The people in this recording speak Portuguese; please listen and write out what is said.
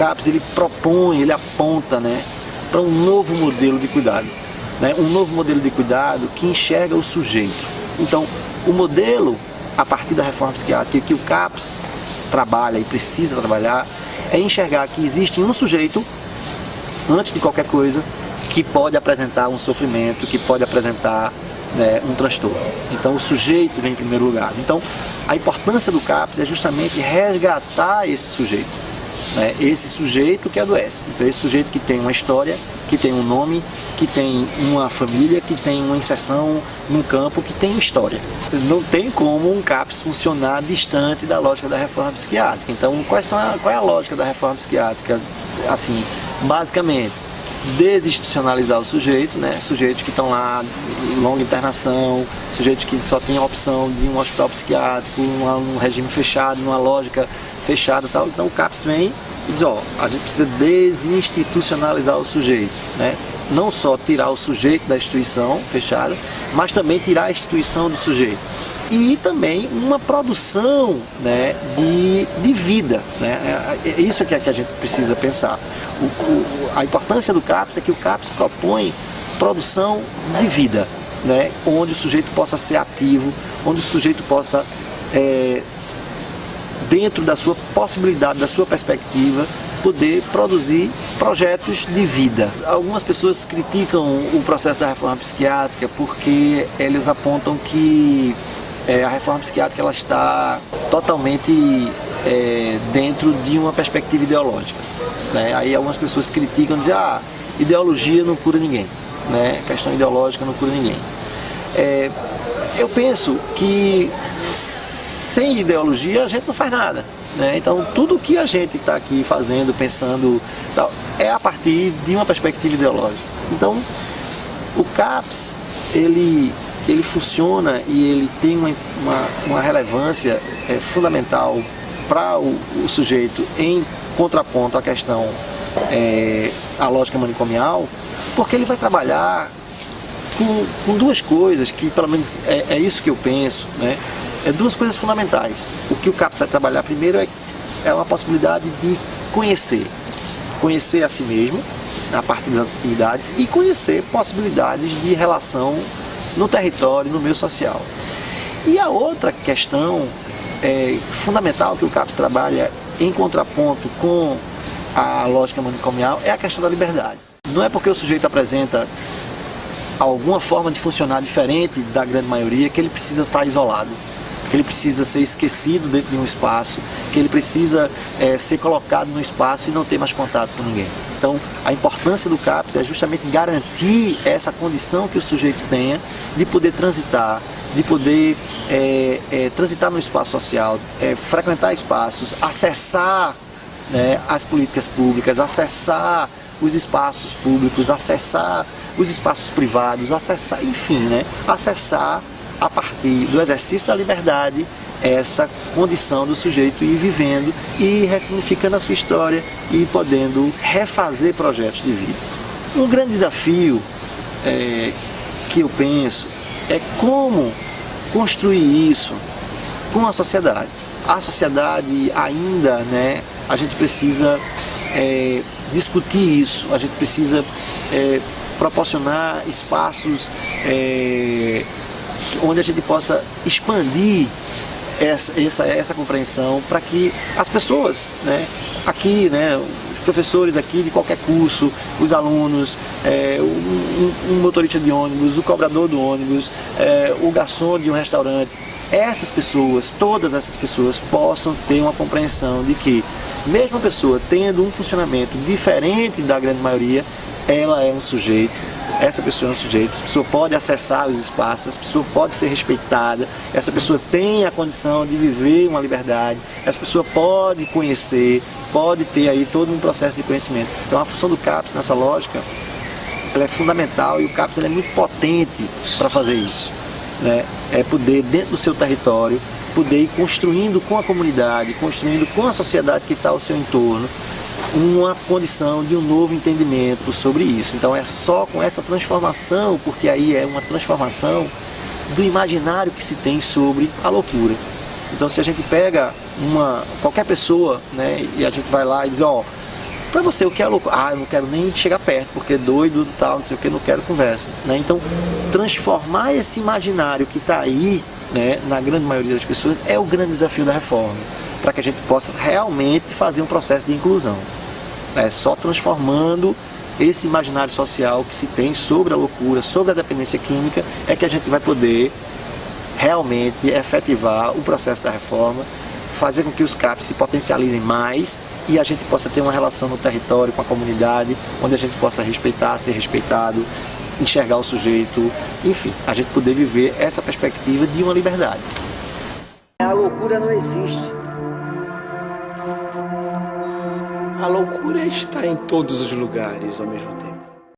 CAPS ele propõe, ele aponta, né, para um novo modelo de cuidado, né, um novo modelo de cuidado que enxerga o sujeito. Então, o modelo, a partir da reforma psiquiátrica, que o CAPS trabalha e precisa trabalhar, é enxergar que existe um sujeito, antes de qualquer coisa, que pode apresentar um sofrimento, que pode apresentar, né, um transtorno. Então o sujeito vem em primeiro lugar. Então a importância do CAPS é justamente resgatar esse sujeito, né, esse sujeito que adoece. Então esse sujeito que tem uma história, que tem um nome, que tem uma família, que tem uma inserção num campo, que tem história. Não tem como um CAPS funcionar distante da lógica da reforma psiquiátrica. Então qual é a lógica da reforma psiquiátrica? Assim, basicamente, desinstitucionalizar o sujeito, né? Sujeitos que estão lá, longa internação, sujeitos que só têm a opção de um hospital psiquiátrico, um regime fechado, uma lógica fechada e tal. Então o CAPS vem e diz, ó, a gente precisa desinstitucionalizar o sujeito, né? Não só tirar o sujeito da instituição fechada, mas também tirar a instituição do sujeito. E também uma produção, né, de vida, né? É isso que a gente precisa pensar. A importância do CAPS é que o CAPS propõe produção de vida, né? Onde o sujeito possa ser ativo, onde o sujeito possa, dentro da sua possibilidade, da sua perspectiva, poder produzir projetos de vida. Algumas pessoas criticam o processo da reforma psiquiátrica porque eles apontam que a reforma psiquiátrica ela está totalmente dentro de uma perspectiva ideológica, né? Aí algumas pessoas criticam, dizem, ideologia não cura ninguém, né? Questão ideológica não cura ninguém. Eu penso que sem ideologia a gente não faz nada, né? Então tudo que a gente está aqui fazendo, pensando, tal, é a partir de uma perspectiva ideológica. Então o CAPS ele funciona e ele tem uma relevância fundamental para o sujeito em contraponto à questão, à lógica manicomial, porque ele vai trabalhar com duas coisas que, pelo menos, é isso que eu penso, né? Duas coisas fundamentais. O que o CAPS vai trabalhar primeiro é uma possibilidade de conhecer a si mesmo, a partir das atividades, e conhecer possibilidades de relação no território, no meio social. E a outra questão fundamental que o CAPS trabalha em contraponto com a lógica manicomial é a questão da liberdade. Não é porque o sujeito apresenta alguma forma de funcionar diferente da grande maioria que ele precisa estar isolado, que ele precisa ser esquecido dentro de um espaço, que ele precisa ser colocado no espaço e não ter mais contato com ninguém. Então, a importância do CAPS é justamente garantir essa condição que o sujeito tenha de poder transitar, de poder transitar no espaço social, frequentar espaços, acessar, né, as políticas públicas, acessar os espaços públicos, acessar os espaços privados, acessar, enfim, né, acessar a partir do exercício da liberdade essa condição do sujeito ir vivendo e ressignificando a sua história e podendo refazer projetos de vida. Um grande desafio que eu penso é como construir isso com a sociedade. A sociedade ainda, né, a gente precisa discutir isso, a gente precisa proporcionar espaços onde a gente possa expandir essa compreensão para que as pessoas, né, aqui, né, os professores aqui de qualquer curso, os alunos, um motorista de ônibus, o cobrador do ônibus, o garçom de um restaurante, essas pessoas, todas essas pessoas possam ter uma compreensão de que mesmo a pessoa tendo um funcionamento diferente da grande maioria, ela é um sujeito, essa pessoa é um sujeito, essa pessoa pode acessar os espaços, essa pessoa pode ser respeitada, essa pessoa tem a condição de viver uma liberdade, essa pessoa pode conhecer, pode ter aí todo um processo de conhecimento. Então a função do CAPS nessa lógica, ela é fundamental e o CAPS ele é muito potente para fazer isso, né? É poder, dentro do seu território, poder ir construindo com a comunidade, construindo com a sociedade que está ao seu entorno, uma condição de um novo entendimento sobre isso. Então é só com essa transformação, porque aí é uma transformação do imaginário que se tem sobre a loucura. Então se a gente pega qualquer pessoa, né, e a gente vai lá e diz, Para você, o que é loucura? Eu não quero nem chegar perto, porque é doido, tal, não sei o que, não quero conversa. Né? Então, transformar esse imaginário que está aí, né, na grande maioria das pessoas, é o grande desafio da reforma, para que a gente possa realmente fazer um processo de inclusão. Só transformando esse imaginário social que se tem sobre a loucura, sobre a dependência química, é que a gente vai poder realmente efetivar o processo da reforma, fazer com que os CAPs se potencializem mais e a gente possa ter uma relação no território com a comunidade, onde a gente possa respeitar, ser respeitado, enxergar o sujeito, enfim, a gente poder viver essa perspectiva de uma liberdade. A loucura não existe. A loucura está em todos os lugares ao mesmo tempo.